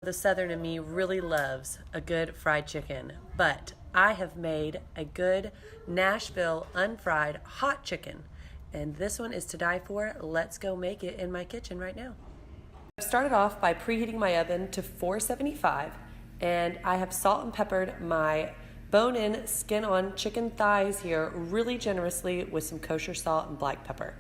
The Southern in me really loves a good fried chicken, but I have made a good Nashville unfried hot chicken, and this one is to die for. Let's go make it in my kitchen right now. I've started off by preheating my oven to 475, and I have salt and peppered my bone-in, skin-on chicken thighs here really generously with some kosher salt and black pepper.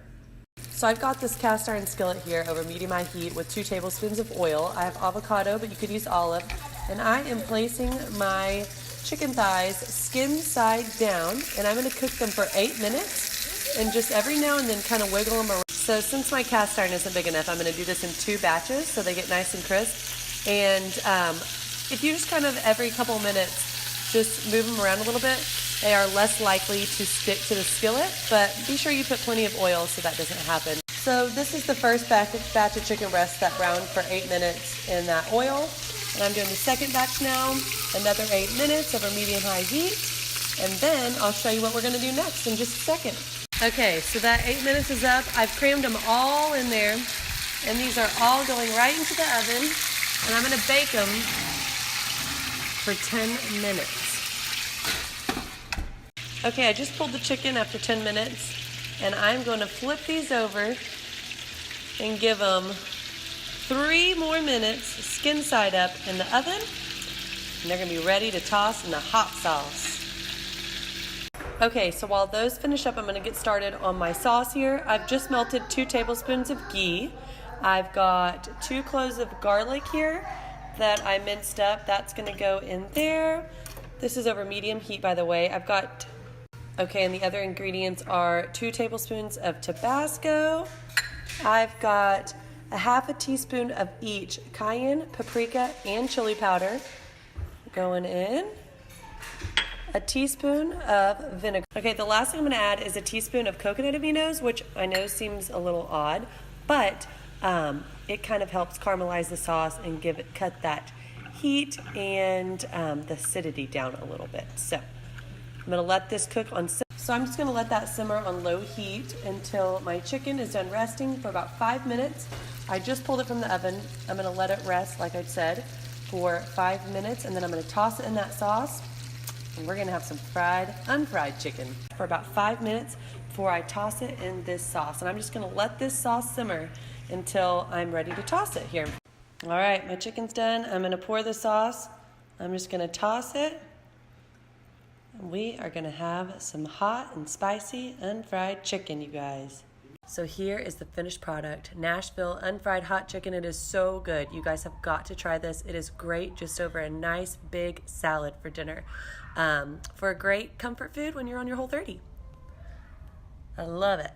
So I've got this cast iron skillet here over medium-high heat with 2 tablespoons of oil. I have avocado, but you could use olive. And I am placing my chicken thighs skin side down, and I'm going to cook them for 8 minutes, and just every now and then kind of wiggle them around. So since my cast iron isn't big enough, I'm going to do this in 2 batches so they get nice and crisp. And if you just kind of every couple minutes just move them around a little bit, they are less likely to stick to the skillet, but be sure you put plenty of oil so that doesn't happen. So this is the first batch of chicken breasts that browned for 8 minutes in that oil. And I'm doing the second batch now, another 8 minutes over medium-high heat. And then I'll show you what we're gonna do next in just a second. Okay, so that 8 minutes is up. I've crammed them all in there, and these are all going right into the oven. And I'm gonna bake them for 10 minutes. Okay, I just pulled the chicken after 10 minutes, and I'm going to flip these over and give them 3 more minutes, skin side up in the oven, and they're going to be ready to toss in the hot sauce. Okay, so while those finish up, I'm going to get started on my sauce here. I've just melted 2 tablespoons of ghee. I've got 2 cloves of garlic here that I minced up. That's going to go in there. This is over medium heat, by the way. Okay, and the other ingredients are 2 tablespoons of Tabasco. I've got a half a teaspoon of each cayenne, paprika, and chili powder going in. A teaspoon of vinegar. Okay, the last thing I'm gonna add is a teaspoon of coconut aminos, which I know seems a little odd, but it kind of helps caramelize the sauce and cut that heat and the acidity down a little bit. So I'm going to let this cook on. So I'm just going to let that simmer on low heat until my chicken is done resting for about 5 minutes. I just pulled it from the oven. I'm going to let it rest, like I said, for 5 minutes, and then I'm going to toss it in that sauce, and we're going to have some unfried chicken for about 5 minutes before I toss it in this sauce. And I'm just going to let this sauce simmer until I'm ready to toss it here. All right, my chicken's done. I'm going to pour the sauce. I'm just going to toss it. We are gonna have some hot and spicy unfried chicken, you guys. So here is the finished product, Nashville unfried hot chicken. It is so good. You guys have got to try this. It is great just over a nice big salad for dinner. For a great comfort food when you're on your Whole30. I love it.